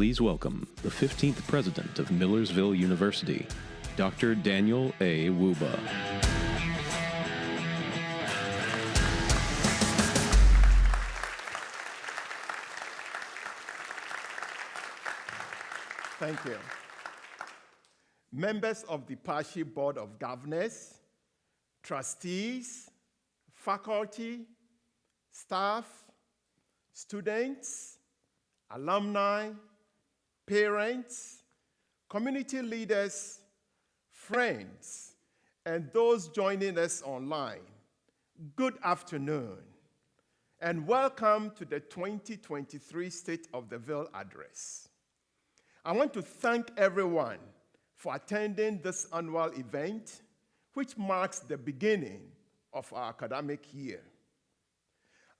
Please welcome the 15th president of Millersville University, Dr. Daniel A. Wuba. Thank you. Members of the PASHI Board of Governors, trustees, faculty, staff, students, alumni, parents, community leaders, friends, and those joining us online, good afternoon, and welcome to the 2023 State of the Ville Address. I want to thank everyone for attending this annual event, which marks the beginning of our academic year.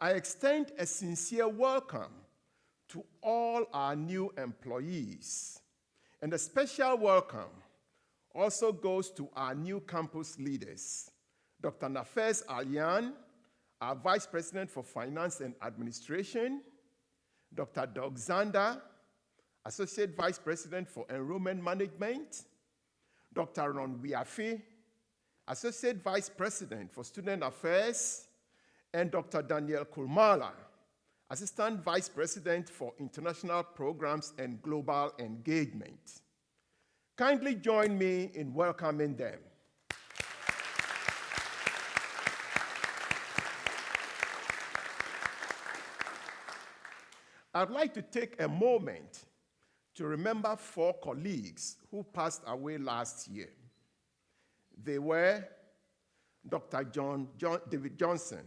I extend a sincere welcome to all our new employees, and a special welcome also goes to our new campus leaders, Dr. Nafez Alian, our Vice President for Finance and Administration, Dr. Doug Zander, Associate Vice President for Enrollment Management, Dr. Ron Wiafi, Associate Vice President for Student Affairs, and Dr. Daniel Kulmala, Assistant Vice President for International Programs and Global Engagement. Kindly join me in welcoming them. I'd like to take a moment to remember 4 colleagues who passed away last year. They were Dr. David Johnson,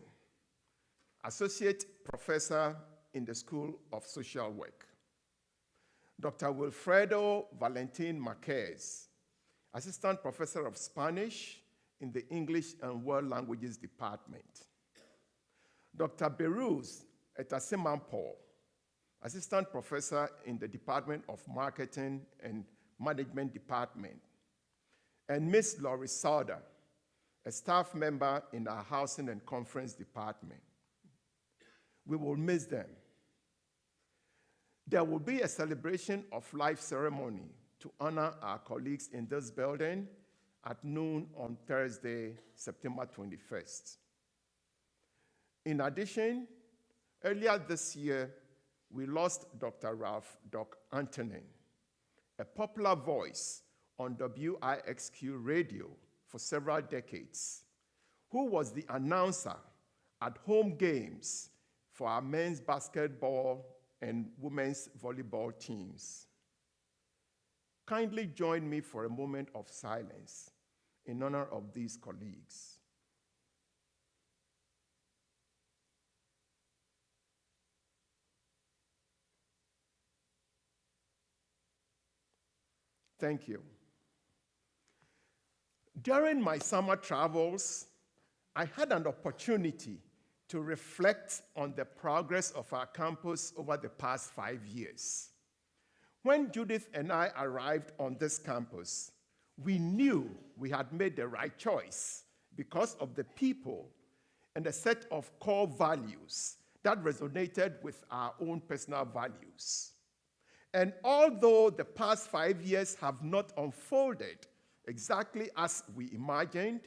Associate Professor in the School of Social Work. Dr. Wilfredo Valentin Marquez, Assistant Professor of Spanish in the English and World Languages Department. Dr. Beruz Etasimampor, Assistant Professor in the Department of Marketing and Management Department. And Ms. Laurie Sauder, a staff member in our Housing and Conference Department. We will miss them. There will be a celebration of life ceremony to honor our colleagues in this building at noon on Thursday, September 21st. In addition, earlier this year, we lost Dr. Ralph Doc Antonin, a popular voice on WIXQ radio for several decades, who was the announcer at home games for our men's basketball and women's volleyball teams. Kindly join me for a moment of silence in honor of these colleagues. Thank you. During my summer travels, I had an opportunity to reflect on the progress of our campus over the past 5 years. When Judith and I arrived on this campus, we knew we had made the right choice because of the people and a set of core values that resonated with our own personal values. And although the past 5 years have not unfolded exactly as we imagined,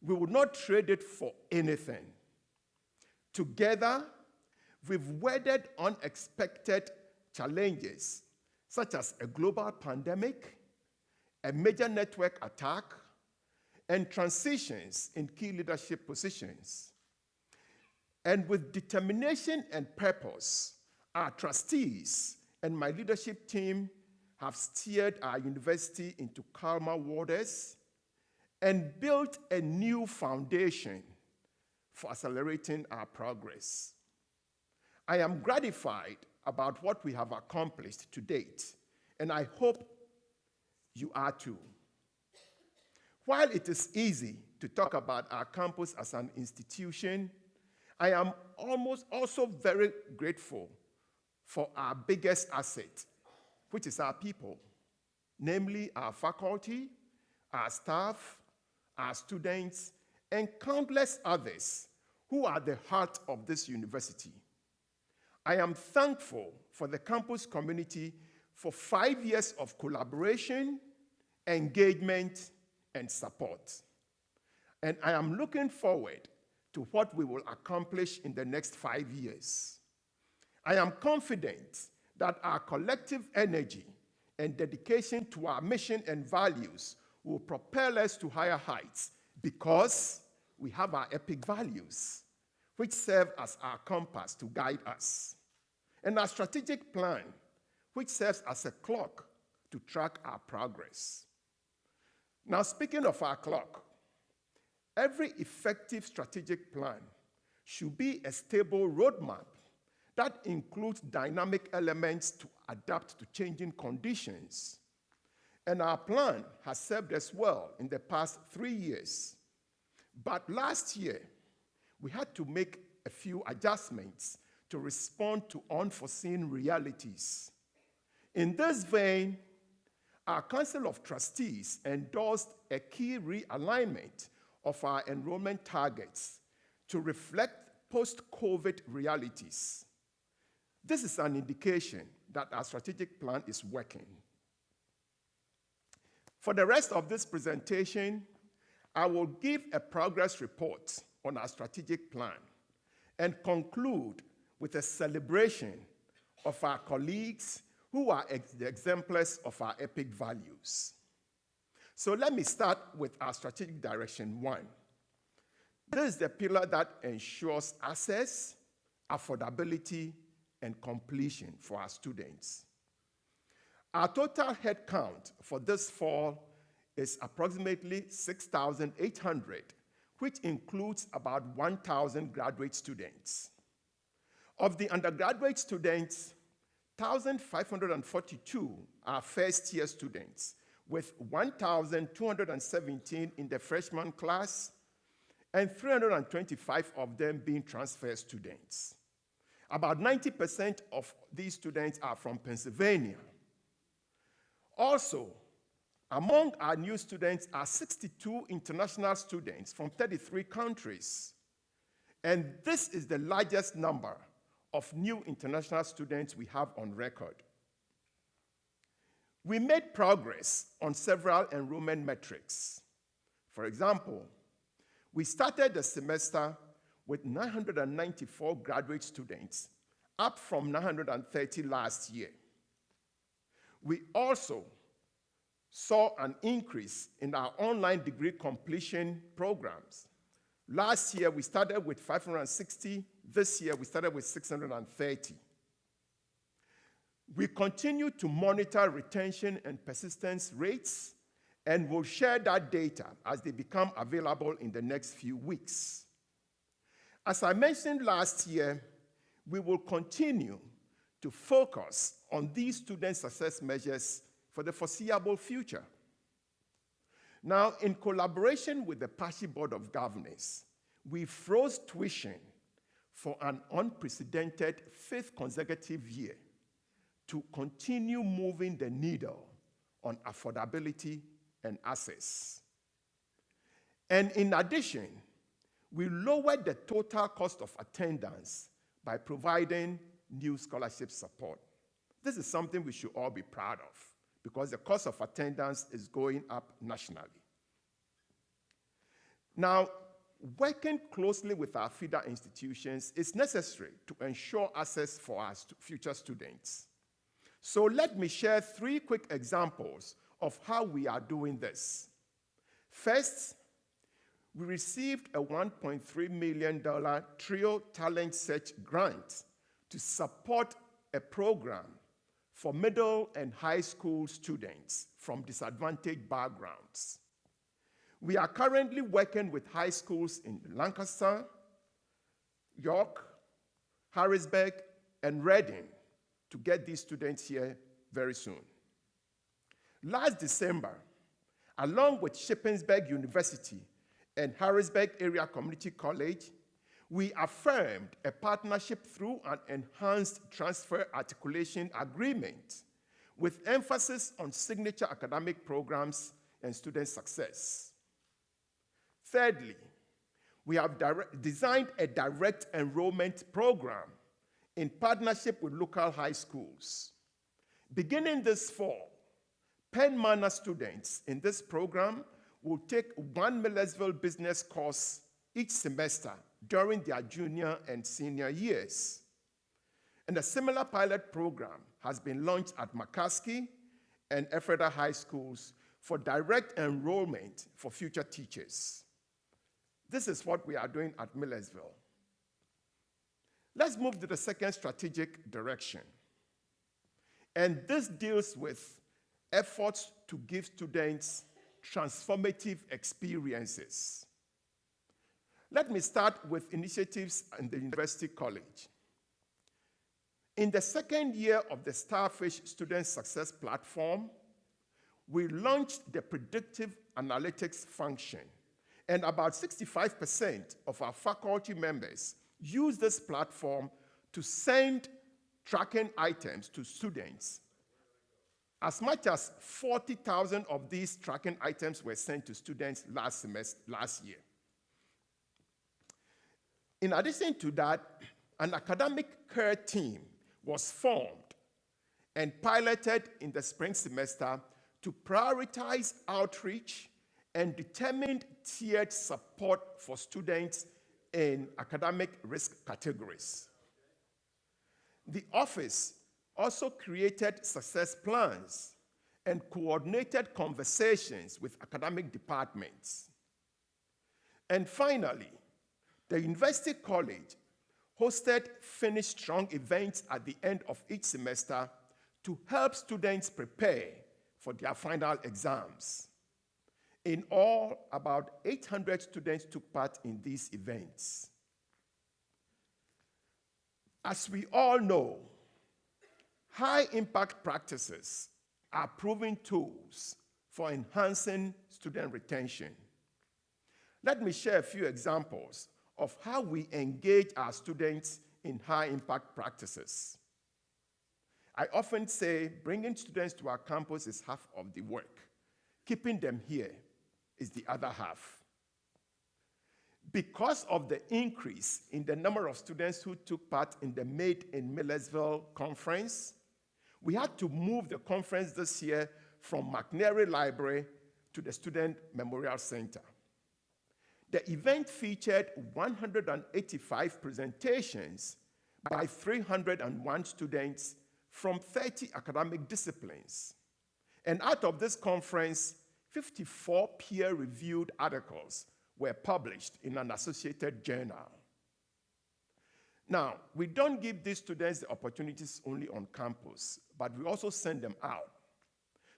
we would not trade it for anything. Together, we've weathered unexpected challenges, such as a global pandemic, a major network attack, and transitions in key leadership positions. And with determination and purpose, our trustees and my leadership team have steered our university into calmer waters and built a new foundation for accelerating our progress. I am gratified about what we have accomplished to date, and I hope you are too. While it is easy to talk about our campus as an institution, I am also very grateful for our biggest asset, which is our people, namely our faculty, our staff, our students, and countless others who are the heart of this university. I am thankful for the campus community for 5 years of collaboration, engagement, and support. And I am looking forward to what we will accomplish in the next 5 years. I am confident that our collective energy and dedication to our mission and values will propel us to higher heights because we have our epic values, which serve as our compass to guide us, and our strategic plan, which serves as a clock to track our progress. Now, speaking of our clock, every effective strategic plan should be a stable roadmap that includes dynamic elements to adapt to changing conditions. And our plan has served us well in the past 3 years. But last year, we had to make a few adjustments to respond to unforeseen realities. In this vein, our Council of Trustees endorsed a key realignment of our enrollment targets to reflect post-COVID realities. This is an indication that our strategic plan is working. For the rest of this presentation, I will give a progress report on our strategic plan and conclude with a celebration of our colleagues who are the exemplars of our epic values. So let me start with our strategic direction 1. This is the pillar that ensures access, affordability, and completion for our students. Our total headcount for this fall is approximately 6,800, which includes about 1,000 graduate students. Of the undergraduate students, 1,542 are first-year students, with 1,217 in the freshman class, and 325 of them being transfer students. About 90% of these students are from Pennsylvania. Also, among our new students are 62 international students from 33 countries. And this is the largest number of new international students we have on record. We made progress on several enrollment metrics. For example, we started the semester with 994 graduate students, up from 930 last year. We also saw an increase in our online degree completion programs. Last year, we started with 560. This year, we started with 630. We continue to monitor retention and persistence rates, and we'll share that data as they become available in the next few weeks. As I mentioned last year, we will continue to focus on these student success measures for the foreseeable future. Now, in collaboration with the PASHI Board of Governors, we froze tuition for an unprecedented 5th consecutive year to continue moving the needle on affordability and access. And in addition, we lowered the total cost of attendance by providing new scholarship support. This is something we should all be proud of because the cost of attendance is going up nationally. Now, working closely with our feeder institutions is necessary to ensure access for our future students. So let me share 3 quick examples of how we are doing this. First, we received a $1.3 million TRIO Talent Search grant to support a program for middle and high school students from disadvantaged backgrounds. We are currently working with high schools in Lancaster, York, Harrisburg, and Reading to get these students here very soon. Last December, along with Shippensburg University and Harrisburg Area Community College, we affirmed a partnership through an enhanced transfer articulation agreement with emphasis on signature academic programs and student success. Thirdly, we have designed a direct enrollment program in partnership with local high schools. Beginning this fall, Penn Manor students in this program will take one Millersville business course each semester during their junior and senior years. And a similar pilot program has been launched at McCaskey and Ephrata High Schools for direct enrollment for future teachers. This is what we are doing at Millersville. Let's move to the second strategic direction. And this deals with efforts to give students transformative experiences. Let me start with initiatives in the University College. In the second year of the Starfish Student Success Platform, we launched the predictive analytics function, and about 65% of our faculty members use this platform to send tracking items to students. As much as 40,000 of these tracking items were sent to students last year. In addition to that, an academic care team was formed and piloted in the spring semester to prioritize outreach and determined tiered support for students in academic risk categories. The office also created success plans and coordinated conversations with academic departments. And finally, the University College hosted Finish Strong events at the end of each semester to help students prepare for their final exams. In all, about 800 students took part in these events. As we all know, high-impact practices are proven tools for enhancing student retention. Let me share a few examples of how we engage our students in high-impact practices. I often say bringing students to our campus is half of the work. Keeping them here is the other half. Because of the increase in the number of students who took part in the Made in Millersville conference, we had to move the conference this year from McNary Library to the Student Memorial Center. The event featured 185 presentations by 301 students from 30 academic disciplines. And out of this conference, 54 peer-reviewed articles were published in an associated journal. Now, we don't give these students the opportunities only on campus, but we also send them out.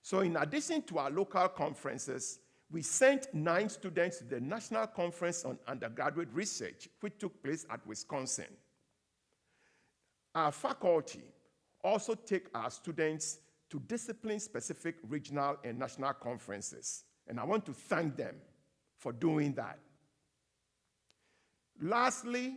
So in addition to our local conferences, we sent 9 students to the National Conference on Undergraduate Research, which took place at Wisconsin. Our faculty also take our students to discipline-specific regional and national conferences, and I want to thank them for doing that. Lastly,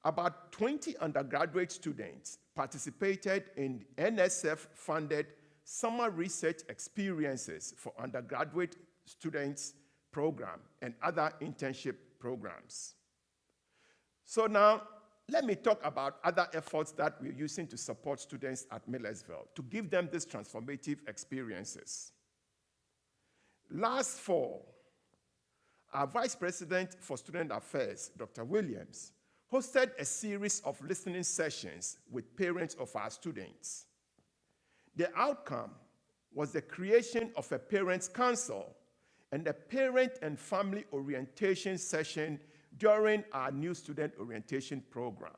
about 20 undergraduate students participated in NSF-funded summer research experiences for undergraduate students program and other internship programs. So now, let me talk about other efforts that we're using to support students at Millersville, to give them these transformative experiences. Last fall, our Vice President for Student Affairs, Dr. Williams, hosted a series of listening sessions with parents of our students. The outcome was the creation of a Parents' Council and a parent and family orientation session during our new student orientation program.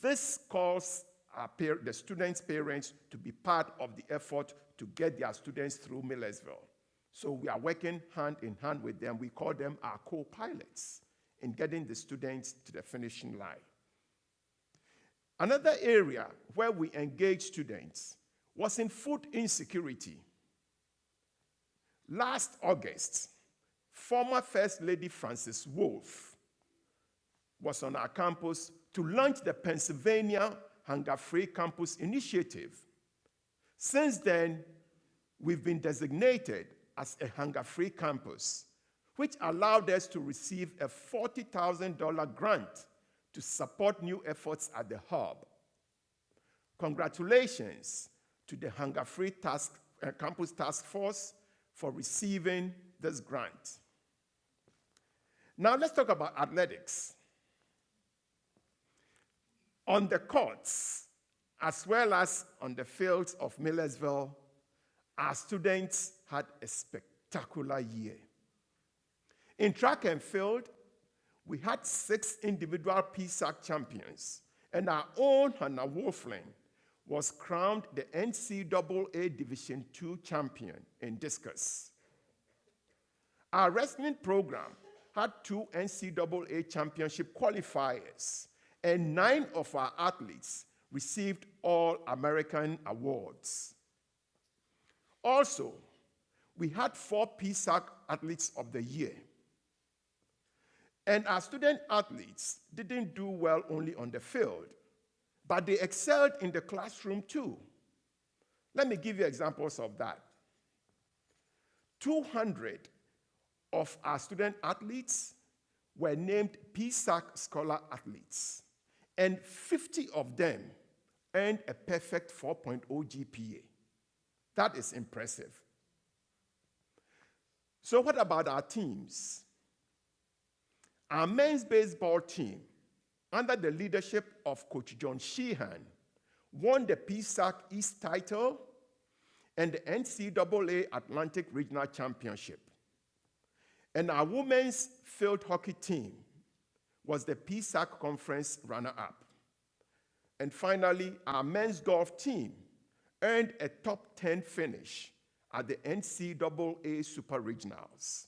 This calls the students' parents to be part of the effort to get their students through Millersville. So we are working hand in hand with them. We call them our co-pilots in getting the students to the finishing line. Another area where we engage students was in food insecurity. Last August, former First Lady Frances Wolf was on our campus to launch the Pennsylvania Hunger-Free Campus Initiative. Since then, we've been designated as a hunger-free campus, which allowed us to receive a $40,000 grant to support new efforts at the hub. Congratulations to the Hunger-Free Campus Task Force for receiving this grant. Now let's talk about athletics. On the courts, as well as on the fields of Millersville, our students had a spectacular year. In track and field, we had 6 individual PSAC champions, and our own Hannah Wolfling was crowned the NCAA Division II champion in discus. Our wrestling program had 2 NCAA championship qualifiers, and 9 of our athletes received All-American awards. Also, we had 4 PSAC Athletes of the Year. And our student athletes didn't do well only on the field, but they excelled in the classroom too. Let me give you examples of that. 200 of our student athletes were named PSAC Scholar Athletes, and 50 of them earned a perfect 4.0 GPA. That is impressive. So what about our teams? Our men's baseball team, under the leadership of Coach John Sheehan, won the PSAC East title and the NCAA Atlantic Regional Championship. And our women's field hockey team was the PSAC Conference runner-up. And finally, our men's golf team earned a top 10 finish at the NCAA Super Regionals.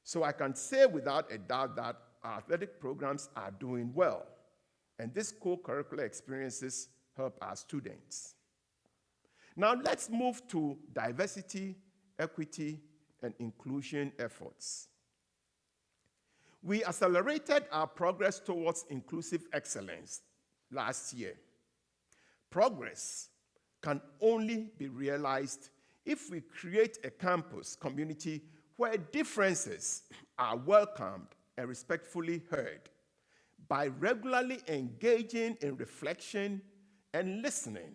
So I can say without a doubt that our athletic programs are doing well, and these co-curricular experiences help our students. Now let's move to diversity, equity, and inclusion efforts. We accelerated our progress towards inclusive excellence last year. Progress can only be realized if we create a campus community where differences are welcomed and respectfully heard by regularly engaging in reflection and listening.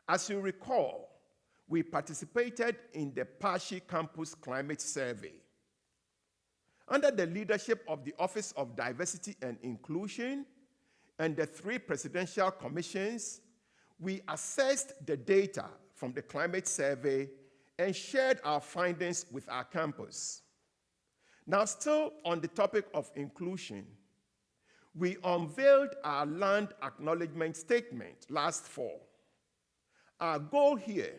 As you recall, we participated in the Pashi Campus Climate Survey. Under the leadership of the Office of Diversity and Inclusion and the 3 presidential commissions, we assessed the data from the climate survey and shared our findings with our campus. Now, still on the topic of inclusion, we unveiled our land acknowledgement statement last fall. Our goal here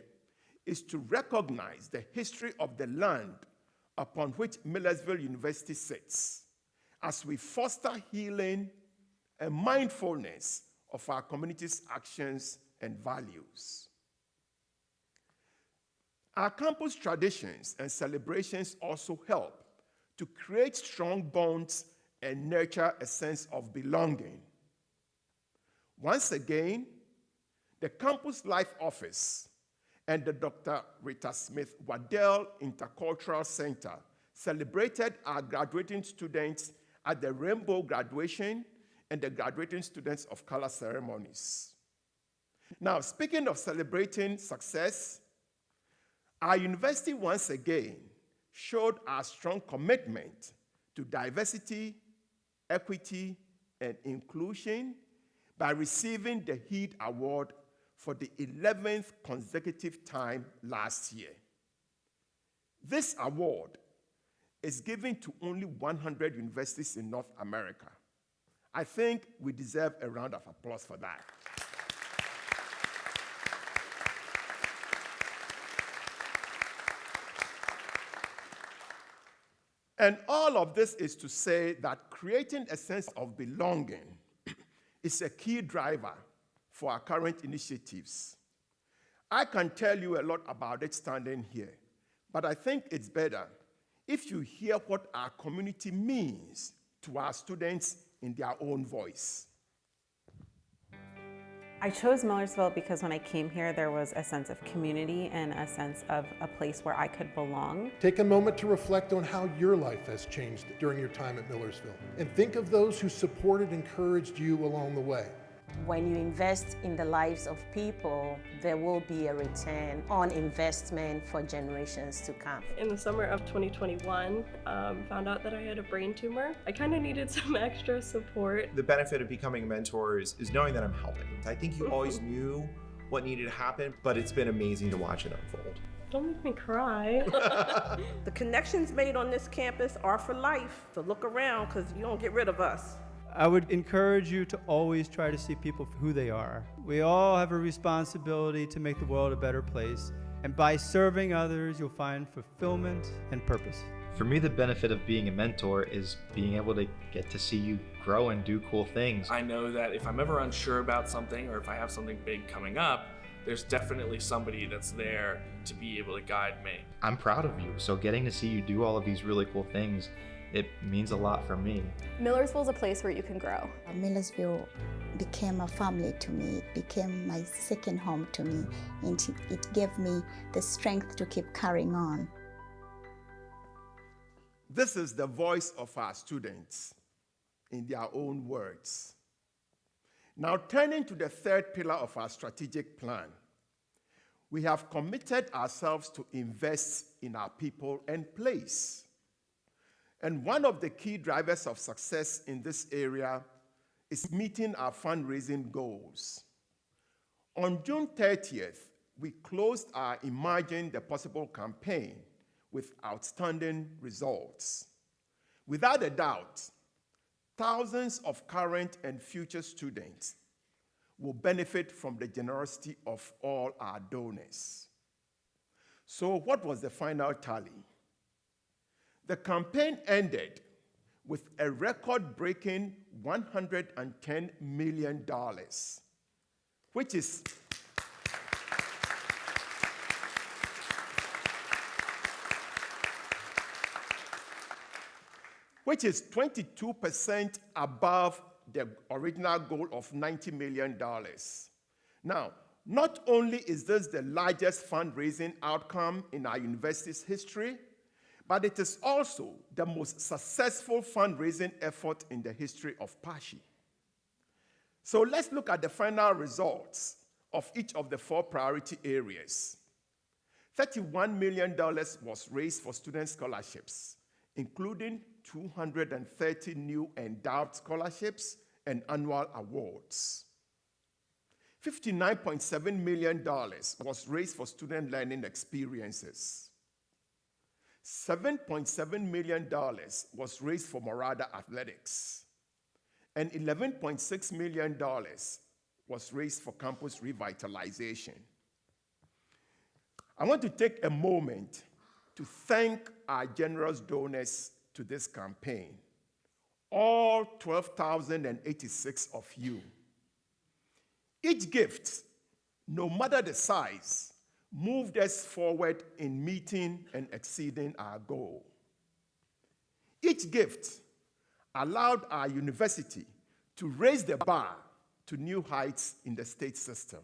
is to recognize the history of the land upon which Millersville University sits as we foster healing and mindfulness of our community's actions and values. Our campus traditions and celebrations also help to create strong bonds and nurture a sense of belonging. Once again, the Campus Life Office and the Dr. Rita Smith Waddell Intercultural Center celebrated our graduating students at the Rainbow Graduation and the graduating students of color ceremonies. Now, speaking of celebrating success, our university once again showed our strong commitment to diversity, equity, and inclusion by receiving the HEED Award for the 11th consecutive time last year. This award is given to only 100 universities in North America. I think we deserve a round of applause for that. And all of this is to say that creating a sense of belonging is a key driver for our current initiatives. I can tell you a lot about it standing here, but I think it's better if you hear what our community means to our students in their own voice. I chose Millersville because when I came here, there was a sense of community and a sense of a place where I could belong. Take a moment to reflect on how your life has changed during your time at Millersville, and think of those who supported and encouraged you along the way. When you invest in the lives of people, there will be a return on investment for generations to come. In the summer of 2021, found out that I had a brain tumor. I kind of needed some extra support. The benefit of becoming a mentor is knowing that I'm helping. I think you always knew what needed to happen, but it's been amazing to watch it unfold. Don't make me cry. The connections made on this campus are for life, so look around because you don't get rid of us. I would encourage you to always try to see people for who they are. We all have a responsibility to make the world a better place, and by serving others, you'll find fulfillment and purpose. For me, the benefit of being a mentor is being able to get to see you grow and do cool things. I know that if I'm ever unsure about something or if I have something big coming up, there's definitely somebody that's there to be able to guide me. I'm proud of you, so getting to see you do all of these really cool things, it means a lot for me. Millersville is a place where you can grow. Millersville became a family to me. It became my second home to me, and it gave me the strength to keep carrying on. This is the voice of our students in their own words. Now, turning to the third pillar of our strategic plan, we have committed ourselves to invest in our people and place. And one of the key drivers of success in this area is meeting our fundraising goals. On June 30th, we closed our Imagine the Possible campaign with outstanding results. Without a doubt, thousands of current and future students will benefit from the generosity of all our donors. So what was the final tally? The campaign ended with a record-breaking $110 million, which is which is 22% above the original goal of $90 million. Now, not only is this the largest fundraising outcome in our university's history, but it is also the most successful fundraising effort in the history of PASHI. So let's look at the final results of each of the 4 priority areas. $31 million was raised for student scholarships, including 230 new endowed scholarships and annual awards. $59.7 million was raised for student learning experiences. $7.7 million was raised for Morada Athletics. And $11.6 million was raised for campus revitalization. I want to take a moment to thank our generous donors to this campaign, all 12,086 of you. Each gift, no matter the size, moved us forward in meeting and exceeding our goal. Each gift allowed our university to raise the bar to new heights in the state system.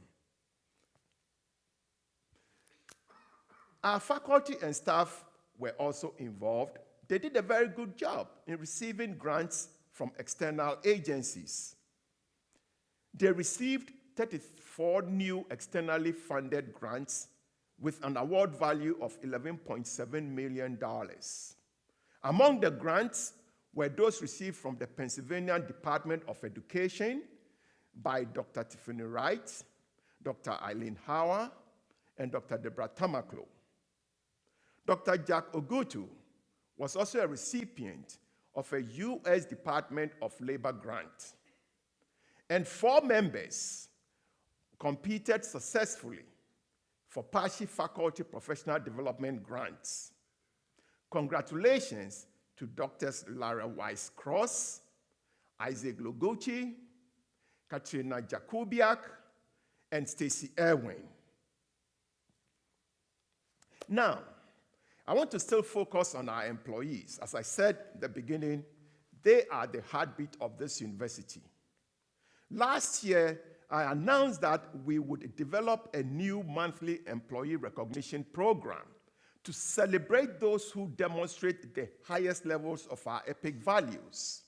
Our faculty and staff were also involved. They did a very good job in receiving grants from external agencies. They received 34 new externally funded grants with an award value of $11.7 million. Among the grants were those received from the Pennsylvania Department of Education by Dr. Tiffany Wright, Dr. Eileen Hauer, and Dr. Deborah Tamaklo. Dr. Jack Ogutu was also a recipient of a U.S. Department of Labor grant. And 4 members competed successfully for PASHI Faculty Professional Development grants. Congratulations to Drs. Lara Weiss-Cross, Isaac Loguchi, Katrina Jakubiak, and Stacy Irwin. Now, I want to still focus on our employees. As I said at the beginning, they are the heartbeat of this university. Last year, I announced that we would develop a new monthly employee recognition program to celebrate those who demonstrate the highest levels of our EPIC values.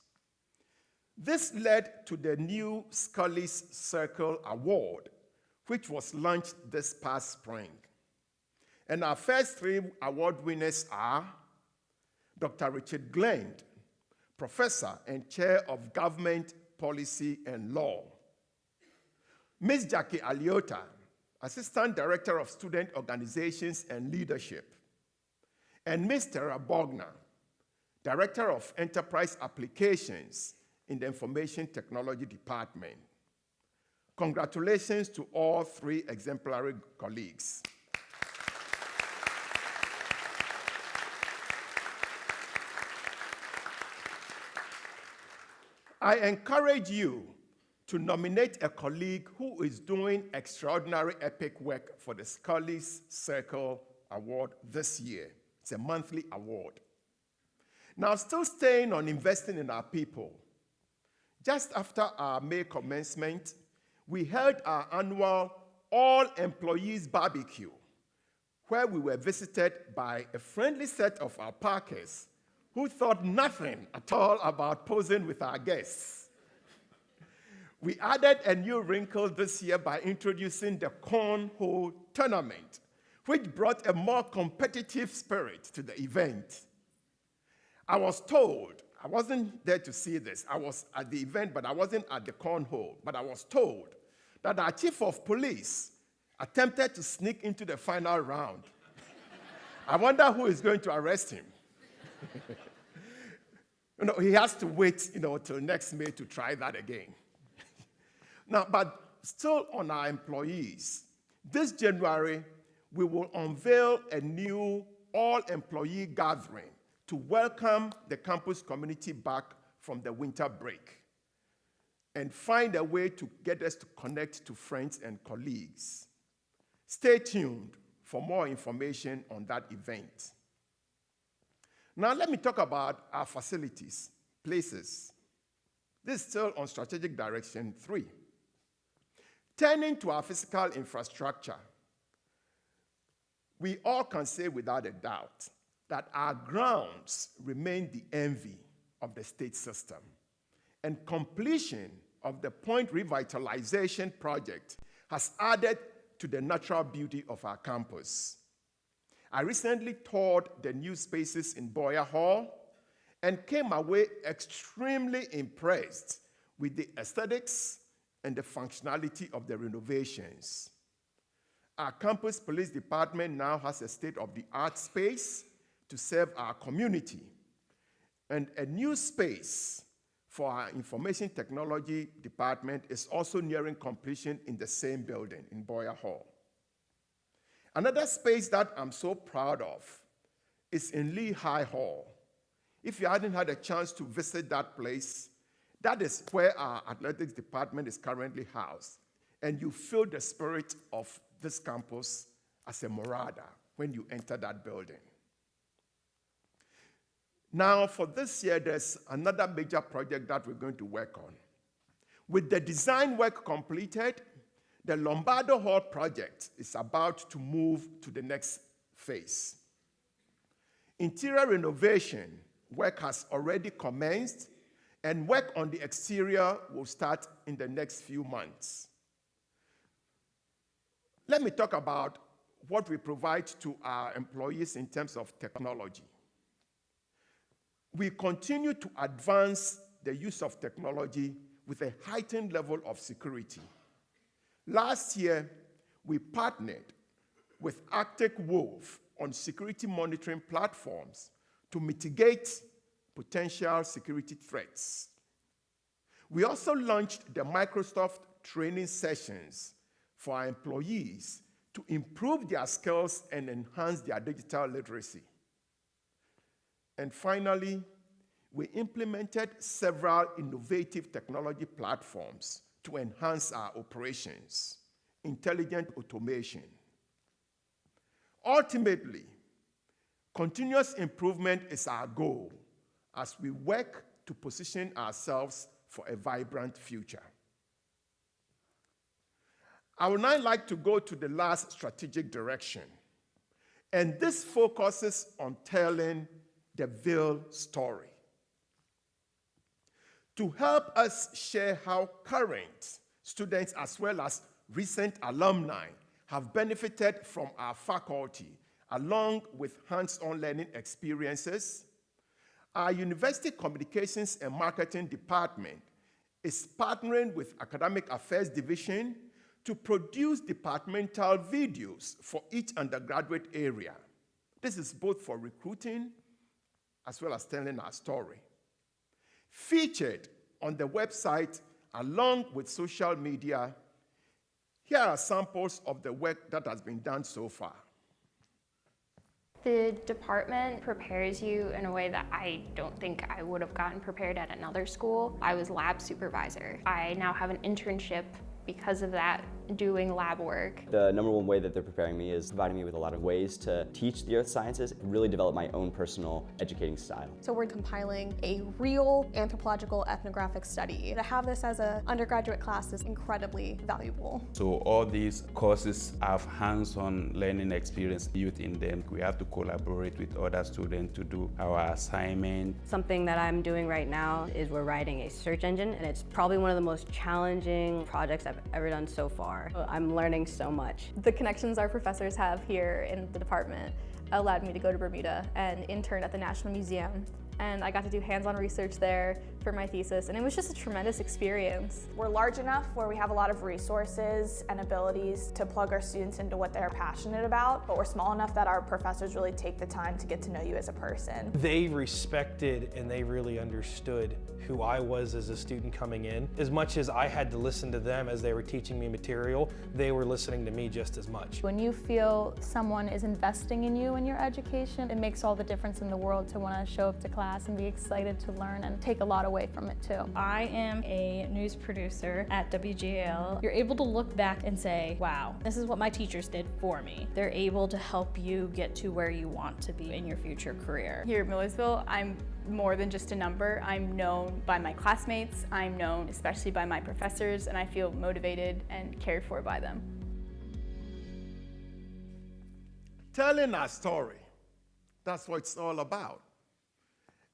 This led to the new Scully's Circle Award, which was launched this past spring. And our first 3 award winners are Dr. Richard Glend, Professor and Chair of Government Policy and Law; Ms. Jackie Aliota, Assistant Director of Student Organizations and Leadership; and Ms. Tara Bogner, Director of Enterprise Applications in the Information Technology Department. Congratulations to all 3 exemplary colleagues. I encourage you to nominate a colleague who is doing extraordinary epic work for the Scully's Circle Award this year. It's a monthly award. Now, still staying on investing in our people, just after our May commencement, we held our annual all-employees barbecue, where we were visited by a friendly set of our parkers who thought nothing at all about posing with our guests. We added a new wrinkle this year by introducing the cornhole tournament, which brought a more competitive spirit to the event. I was told, I wasn't there to see this, I was at the event, but I wasn't at the cornhole, but I was told that our chief of police attempted to sneak into the final round. I wonder who is going to arrest him. He has to wait, till next May to try that again. Now, but still on our employees, this January, we will unveil a new all-employee gathering to welcome the campus community back from the winter break and find a way to get us to connect to friends and colleagues. Stay tuned for more information on that event. Now, let me talk about our facilities, places. This is still on strategic direction 3. Turning to our physical infrastructure, we all can say without a doubt that our grounds remain the envy of the state system, and completion of the Point Revitalization Project has added to the natural beauty of our campus. I recently toured the new spaces in Boyer Hall and came away extremely impressed with the aesthetics and the functionality of the renovations. Our campus police department now has a state-of-the-art space to serve our community, and a new space for our information technology department is also nearing completion in the same building in Boyer Hall. Another space that I'm so proud of is in Lehigh Hall. If you hadn't had a chance to visit that place, that is where our athletics department is currently housed, and you feel the spirit of this campus as a marauder when you enter that building. Now, for this year, there's another major project that we're going to work on. With the design work completed, the Lombardo Hall project is about to move to the next phase. Interior renovation work has already commenced, and work on the exterior will start in the next few months. Let me talk about what we provide to our employees in terms of technology. We continue to advance the use of technology with a heightened level of security. Last year, we partnered with Arctic Wolf on security monitoring platforms to mitigate potential security threats. We also launched the Microsoft training sessions for our employees to improve their skills and enhance their digital literacy. And finally, we implemented several innovative technology platforms to enhance our operations, intelligent automation. Ultimately, continuous improvement is our goal as we work to position ourselves for a vibrant future. I would now like to go to the last strategic direction, and this focuses on telling the Ville story. To help us share how current students as well as recent alumni have benefited from our faculty, along with hands-on learning experiences, our University Communications and Marketing Department is partnering with Academic Affairs Division to produce departmental videos for each undergraduate area. This is both for recruiting as well as telling our story. Featured on the website along with social media, here are samples of the work that has been done so far. The department prepares you in a way that I don't think I would have gotten prepared at another school. I was lab supervisor. I now have an internship because of that, doing lab work. The number one way that they're preparing me is providing me with a lot of ways to teach the earth sciences and really develop my own personal educating style. So we're compiling a real anthropological ethnographic study. To have this as an undergraduate class is incredibly valuable. So all these courses have hands-on learning experience youth in them. We have to collaborate with other students to do our assignment. Something that I'm doing right now is we're writing a search engine, and it's probably one of the most challenging projects I've ever done so far. I'm learning so much. The connections our professors have here in the department allowed me to go to Bermuda and intern at the National Museum. And I got to do hands-on research there for my thesis, and it was just a tremendous experience. We're large enough where we have a lot of resources and abilities to plug our students into what they're passionate about, but we're small enough that our professors really take the time to get to know you as a person. They respected and they really understood who I was as a student coming in. As much as I had to listen to them as they were teaching me material, they were listening to me just as much. When you feel someone is investing in you and your education, it makes all the difference in the world to want to show up to class and be excited to learn and take a lot away from it too. I am a news producer at WGL. You're able to look back and say, wow, this is what my teachers did for me. They're able to help you get to where you want to be in your future career. Here at Millersville, I'm more than just a number. I'm known by my classmates, I'm known especially by my professors, and I feel motivated and cared for by them. Telling our story, that's what it's all about.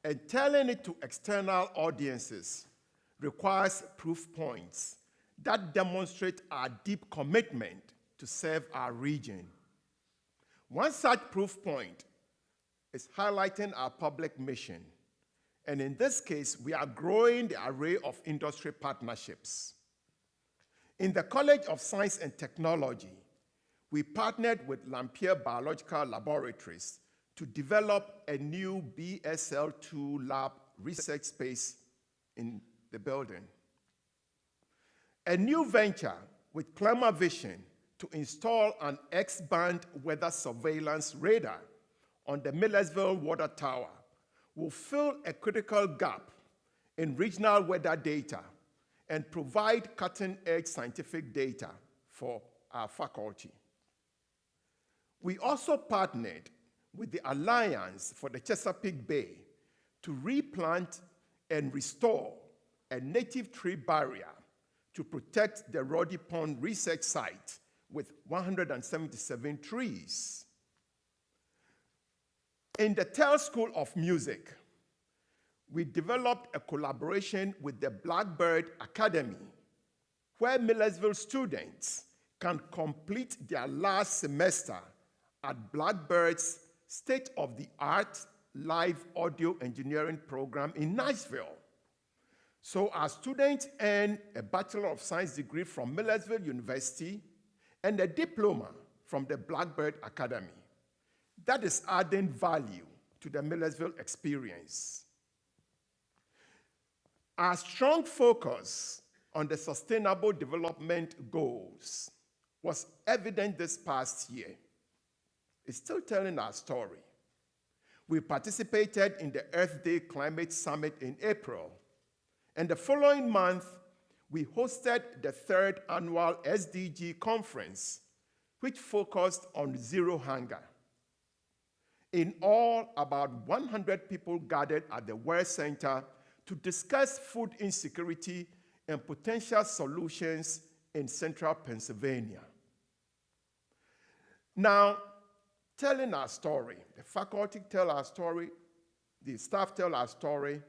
And telling it to external audiences requires proof points that demonstrate our deep commitment to serve our region. One such proof point is highlighting our public mission. And in this case, we are growing the array of industry partnerships. In the College of Science and Technology, we partnered with Lampere Biological Laboratories to develop a new BSL-2 lab research space in the building. A new venture with Clemmer Vision to install an X-band weather surveillance radar on the Millersville Water Tower will fill a critical gap in regional weather data and provide cutting-edge scientific data for our faculty. We also partnered with the Alliance for the Chesapeake Bay to replant and restore a native tree barrier to protect the Roddy Pond research site with 177 trees. In the Tell School of Music, we developed a collaboration with the Blackbird Academy, where Millersville students can complete their last semester at Blackbird's state-of-the-art live audio engineering program in Nashville. So our students earn a Bachelor of Science degree from Millersville University and a diploma from the Blackbird Academy. That is adding value to the Millersville experience. Our strong focus on the Sustainable Development Goals was evident this past year. It's still telling our story. We participated in the Earth Day Climate Summit in April, and the following month, we hosted the third annual SDG conference, which focused on zero hunger. In all, about 100 people gathered at the World Center to discuss food insecurity and potential solutions in central Pennsylvania. Now, telling our story, the faculty tell our story, the staff tell our story,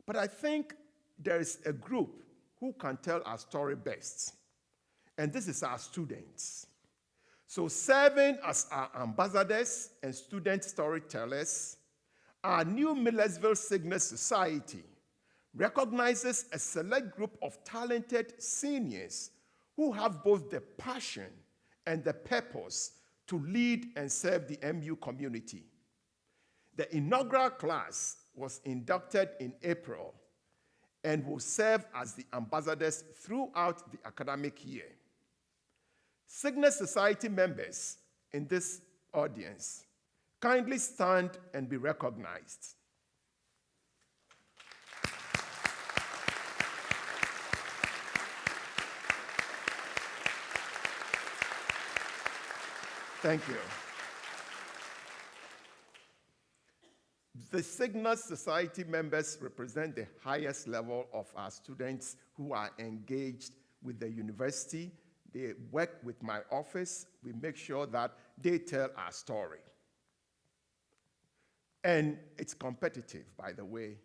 but I think there is a group who can tell our story best, and this is our students. So serving as our ambassadors and student storytellers, our new Millersville Signet Society recognizes a select group of talented seniors who have both the passion and the purpose to lead and serve the MU community. The inaugural class was inducted in April and will serve as the ambassadors throughout the academic year. Signet Society members in this audience, kindly stand and be recognized. Thank you. The Signet Society members represent the highest level of our students who are engaged with the university. They work with my office. We make sure that they tell our story. And it's competitive, by the way.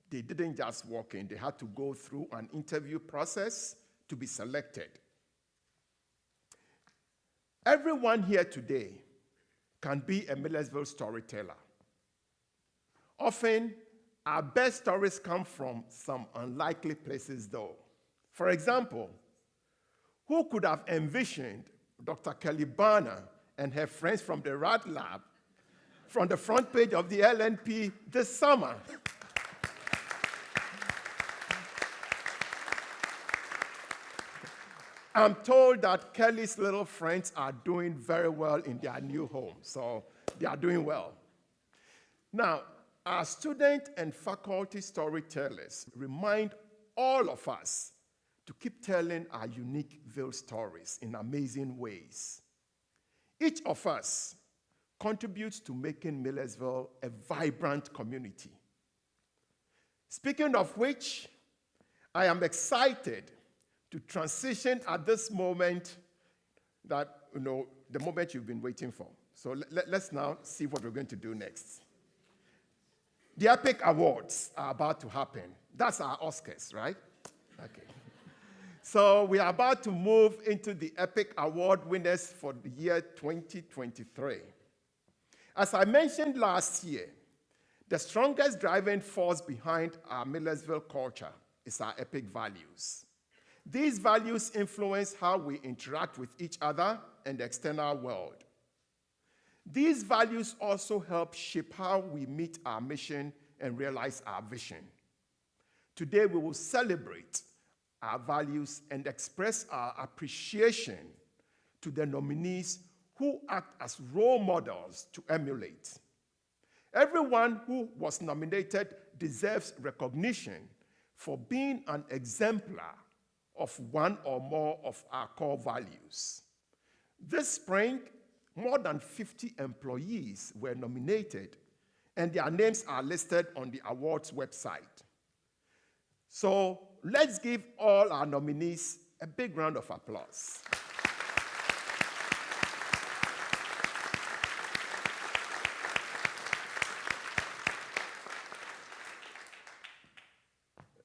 They didn't just walk in. They had to go through an interview process to be selected. Everyone here today can be a Millersville storyteller. Often, our best stories come from some unlikely places, though. For example, who could have envisioned Dr. Kelly Barner and her friends from the Rad Lab from the front page of the LNP this summer? I'm told that Kelly's little friends are doing very well in their new home, so they are doing well. Now, our student and faculty storytellers remind all of us to keep telling our unique Ville stories in amazing ways. Each of us contributes to making Millersville a vibrant community. Speaking of which, I am excited to transition at this moment that, the moment you've been waiting for. So let's now see what we're going to do next. The Epic Awards are about to happen. That's our Oscars, right? Okay. So we are about to move into the Epic Award winners for the year 2023. As I mentioned last year, the strongest driving force behind our Millersville culture is our epic values. These values influence how we interact with each other and the external world. These values also help shape how we meet our mission and realize our vision. Today, we will celebrate our values and express our appreciation to the nominees who act as role models to emulate. Everyone who was nominated deserves recognition for being an exemplar of one or more of our core values. This spring, more than 50 employees were nominated, and their names are listed on the awards website. So let's give all our nominees a big round of applause.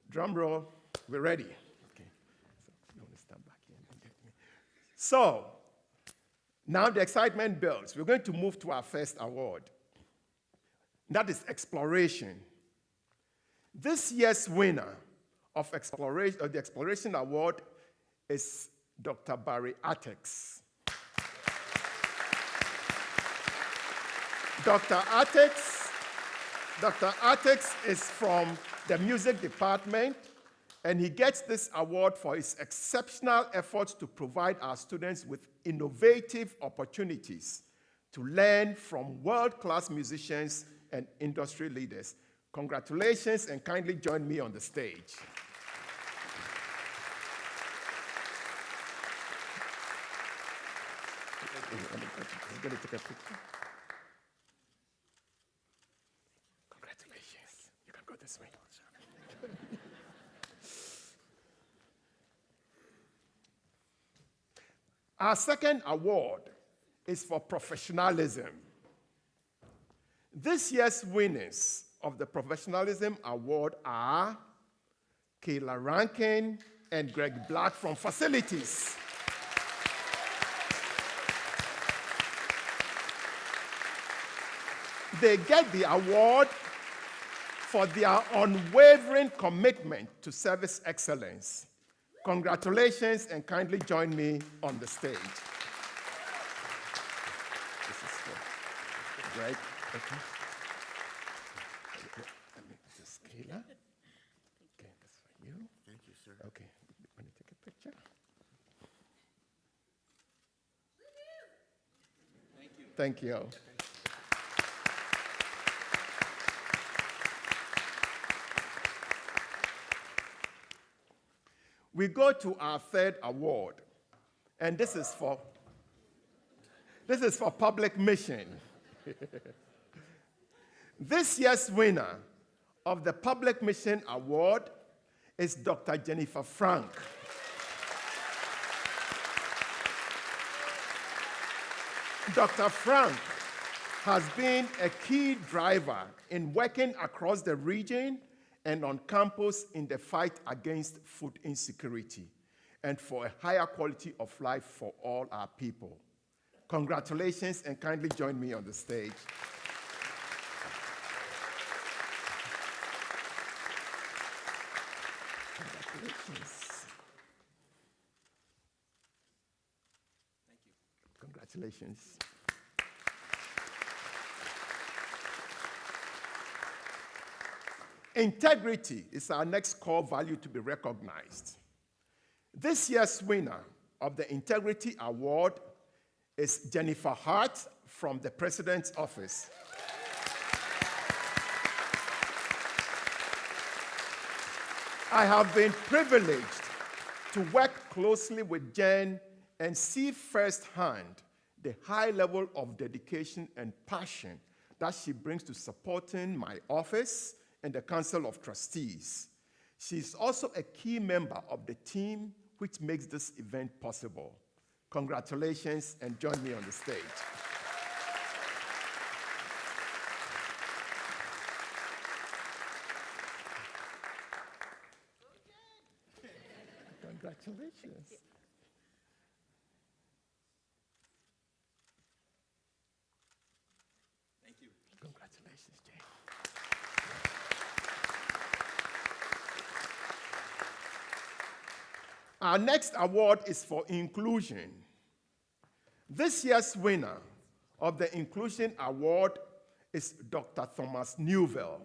Drum roll, we're ready. Okay, so you want to stand back here and get me. So, now the excitement builds. We're going to move to our first award. That is exploration. This year's winner of the Exploration Award is Dr. Barry Atex. Dr. Atex is from the music department, and he gets this award for his exceptional efforts to provide our students with innovative opportunities to learn from world-class musicians and industry leaders. Congratulations, and kindly join me on the stage. I'm going to take a picture. Congratulations. You can go this way. Our second award is for professionalism. This year's winners of the Professionalism Award are Kayla Rankin, and Greg Black from Facilities. They get the award for their unwavering commitment to service excellence. Congratulations, and kindly join me on the stage. This is for Greg. Okay. This is Kayla. Okay, that's for you. Thank you, sir. Okay, want to take a picture? Thank you. Thank you. We go to our third award, and this is for public mission. This year's winner of the Public Mission Award is Dr. Jennifer Frank. Dr. Frank has been a key driver in working across the region and on campus in the fight against food insecurity and for a higher quality of life for all our people. Congratulations, and kindly join me on the stage. Congratulations. Thank you. Congratulations. Integrity is our next core value to be recognized. This year's winner of the Integrity Award is Jennifer Hart from the President's Office. I have been privileged to work closely with Jen and see firsthand the high level of dedication and passion that she brings to supporting my office and the Council of Trustees. She is also a key member of the team which makes this event possible. Congratulations, and join me on the stage. Congratulations. Thank you. Congratulations, Jay. Our next award is for inclusion. This year's winner of the Inclusion Award is Dr. Thomas Newville.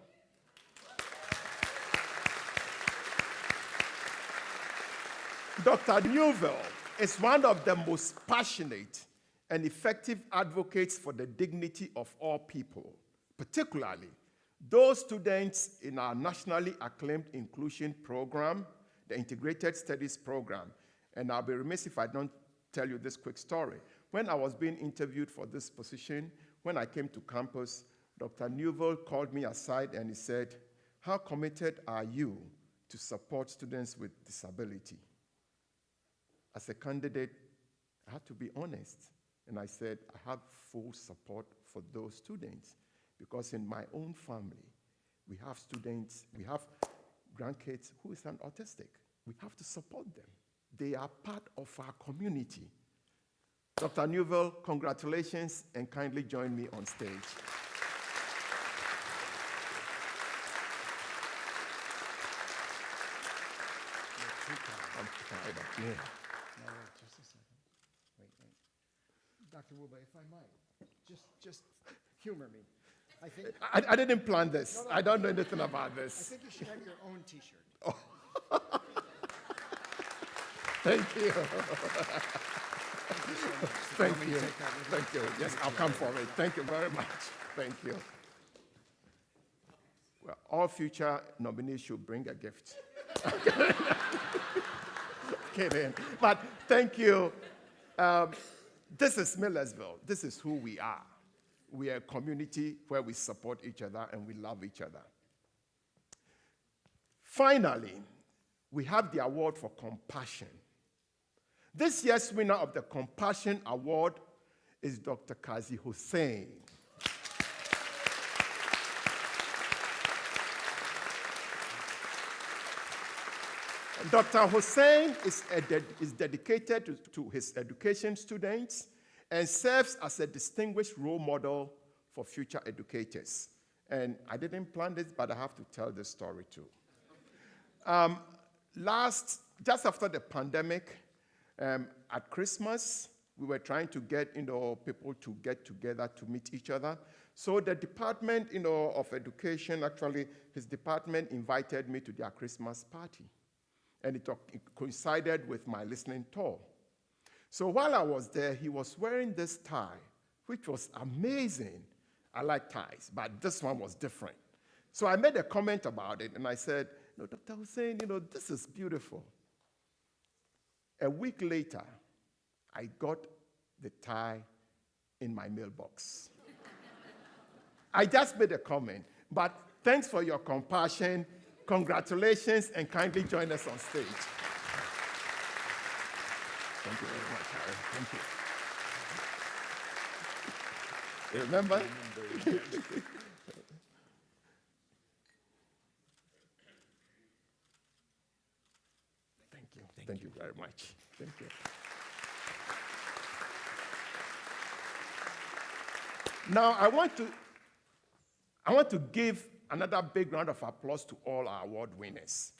Dr. Newville is one of the most passionate and effective advocates for the dignity of all people, particularly those students in our nationally acclaimed inclusion program, the Integrated Studies Program. And I'll be remiss if I don't tell you this quick story. When I was being interviewed for this position, when I came to campus, Dr. Newville called me aside and he said, "How committed are you to support students with disability?" As a candidate, I had to be honest. And I said, I have full support for those students because in my own family, we have students, we have grandkids who is autistic. We have to support them. They are part of our community. Dr. Newville, congratulations, and kindly join me on stage. I'm tired of you. No, just a second. Wait. Dr. Wuba, if I might, just humor me. I think I didn't plan this. No, I don't know anything about I this. think you should have your own T-shirt. Oh. Thank you. Thank you. Thank you. Yes, I'll come for it. Thank you very much. Thank you. Well, all future nominees should bring a gift. Kidding. But thank you. This is Millersville. This is who we are. We are a community where we support each other and we love each other. Finally, we have the award for compassion. This year's winner of the Compassion Award is Dr. Kazi Hussein. Dr. Hussein is dedicated to his education students and serves as a distinguished role model for future educators. And I didn't plan this, but I have to tell this story too. Just after the pandemic, at Christmas, we were trying to get people to get together to meet each other. So the Department of Education, actually, his department invited me to their Christmas party. And it coincided with my listening tour. So while I was there, he was wearing this tie, which was amazing. I like ties, but this one was different. So I made a comment about it, and I said, "No, Dr. Hussein, this is beautiful." A week later, I got the tie in my mailbox. I just made a comment, but thanks for your compassion. Congratulations, and kindly join us on stage. Thank you very much, Harry. Thank you. You remember? Thank you. Thank you very much. Thank you. Now, I want to give another big round of applause to all our award winners.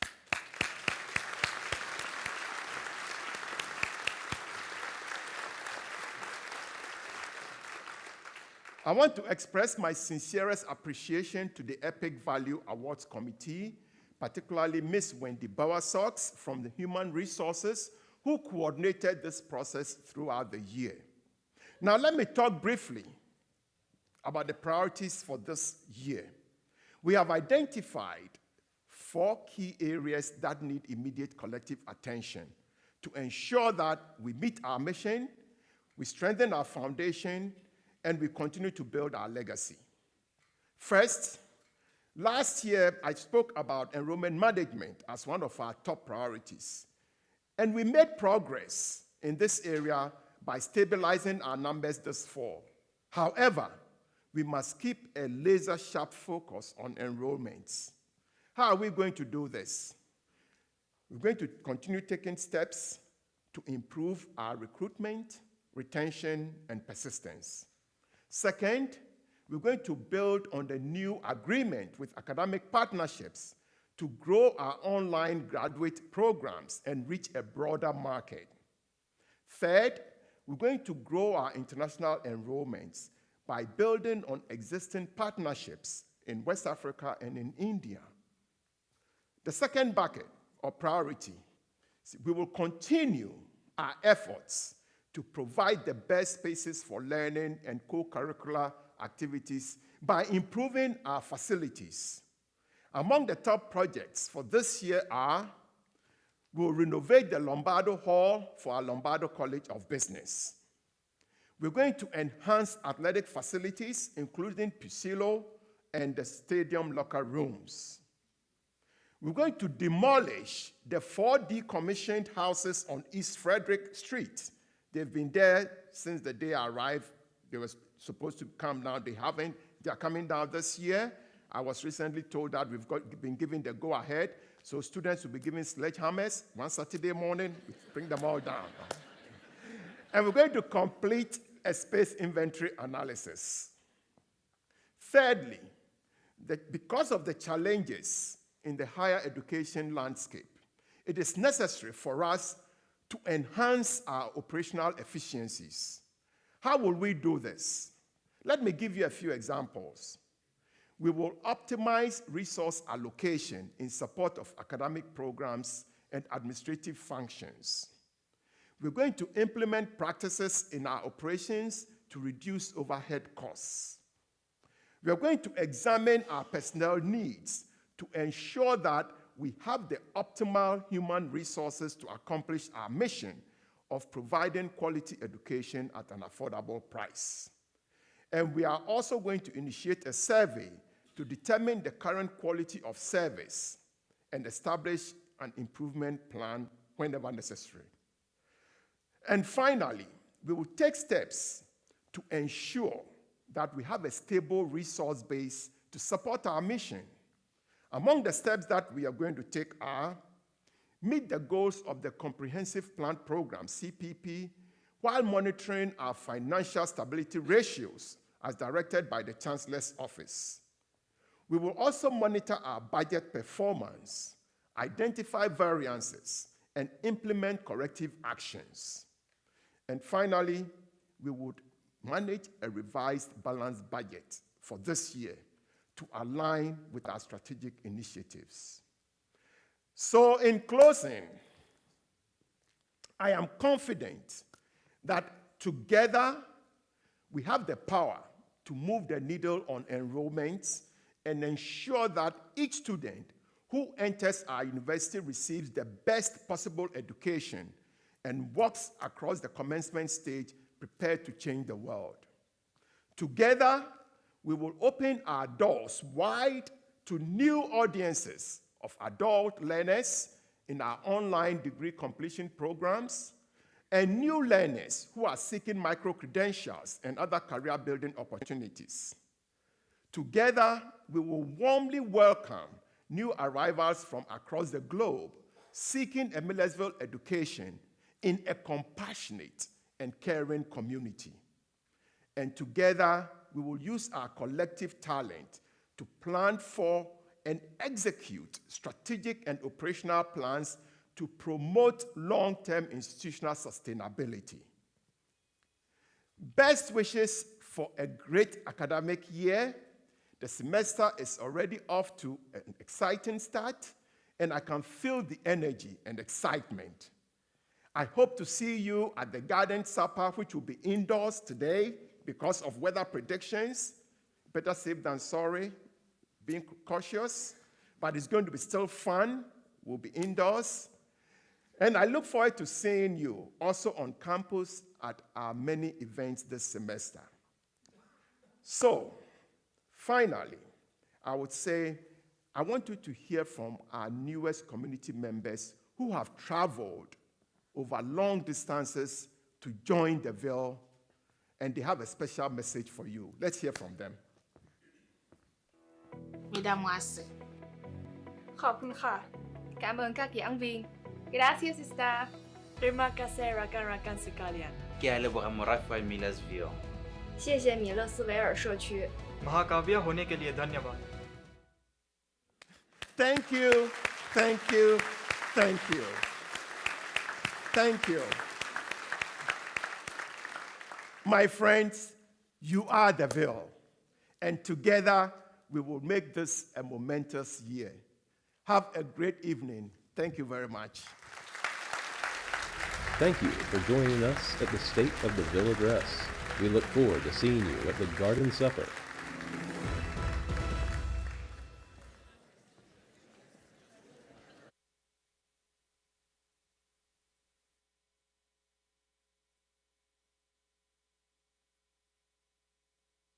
I want to express my sincerest appreciation to the Epic Value Awards Committee, particularly Ms. Wendy Bowersox from the Human Resources, who coordinated this process throughout the year. Now, let me talk briefly about the priorities for this year. We have identified 4 key areas that need immediate collective attention to ensure that we meet our mission, we strengthen our foundation, and we continue to build our legacy. First, last year I spoke about enrollment management as one of our top priorities, and we made progress in this area by stabilizing our numbers this fall. However, we must keep a laser-sharp focus on enrollments. How are we going to do this? We're going to continue taking steps to improve our recruitment, retention, and persistence. Second, we're going to build on the new agreement with academic partnerships to grow our online graduate programs and reach a broader market. Third, we're going to grow our international enrollments by building on existing partnerships in West Africa and in India. The second bucket, or priority, we will continue our efforts to provide the best spaces for learning and co-curricular activities by improving our facilities. Among the top projects for this year are, we'll renovate the Lombardo Hall for our Lombardo College of Business. We're going to enhance athletic facilities, including Pusilo and the stadium locker rooms. We're going to demolish the 4 decommissioned houses on East Frederick Street. They've been there since the day I arrived. They were supposed to come now. They haven't. They are coming down this year. I was recently told that we've been given the go-ahead, so students will be given sledgehammers one Saturday morning. We bring them all down. And we're going to complete a space inventory analysis. Thirdly, because of the challenges in the higher education landscape, it is necessary for us to enhance our operational efficiencies. How will we do this? Let me give you a few examples. We will optimize resource allocation in support of academic programs and administrative functions. We're going to implement practices in our operations to reduce overhead costs. We are going to examine our personnel needs to ensure that we have the optimal human resources to accomplish our mission of providing quality education at an affordable price. And we are also going to initiate a survey to determine the current quality of service and establish an improvement plan whenever necessary. And finally, we will take steps to ensure that we have a stable resource base to support our mission. Among the steps that we are going to take are, meet the goals of the Comprehensive Plan Program, CPP, while monitoring our financial stability ratios as directed by the Chancellor's Office. We will also monitor our budget performance, identify variances, and implement corrective actions. And finally, we would manage a revised balanced budget for this year to align with our strategic initiatives. So in closing, I am confident that together we have the power to move the needle on enrollments and ensure that each student who enters our university receives the best possible education and walks across the commencement stage prepared to change the world. Together, we will open our doors wide to new audiences of adult learners in our online degree completion programs and new learners who are seeking micro-credentials and other career-building opportunities. Together, we will warmly welcome new arrivals from across the globe seeking a Millersville education in a compassionate and caring community. And together, we will use our collective talent to plan for and execute strategic and operational plans to promote long-term institutional sustainability. Best wishes for a great academic year. The semester is already off to an exciting start, and I can feel the energy and excitement. I hope to see you at the garden supper, which will be indoors today because of weather predictions. Better safe than sorry, being cautious, but it's going to be still fun. We'll be indoors. And I look forward to seeing you also on campus at our many events this semester. So, finally, I would say I want you to hear from our newest community members who have traveled over long distances to join the Ville, and they have a special message for you. Let's hear from them. Mesdames, merci. ขอบคุณค่ะ Cảm ơn các giảng viên. Gracias, staff. Terima kasih rakan-rakan sekalian. Quelle vraiment Raphaël Millersville. 谢谢米勒斯维尔社区。 महाकाव्य होने के लिए धन्यवाद. Thank you, thank you, thank you. Thank you. My friends, you are the Ville, and together we will make this a momentous year. Have a great evening. Thank you very much. Thank you for joining us at the State of the Ville Address. We look forward to seeing you at the Garden Supper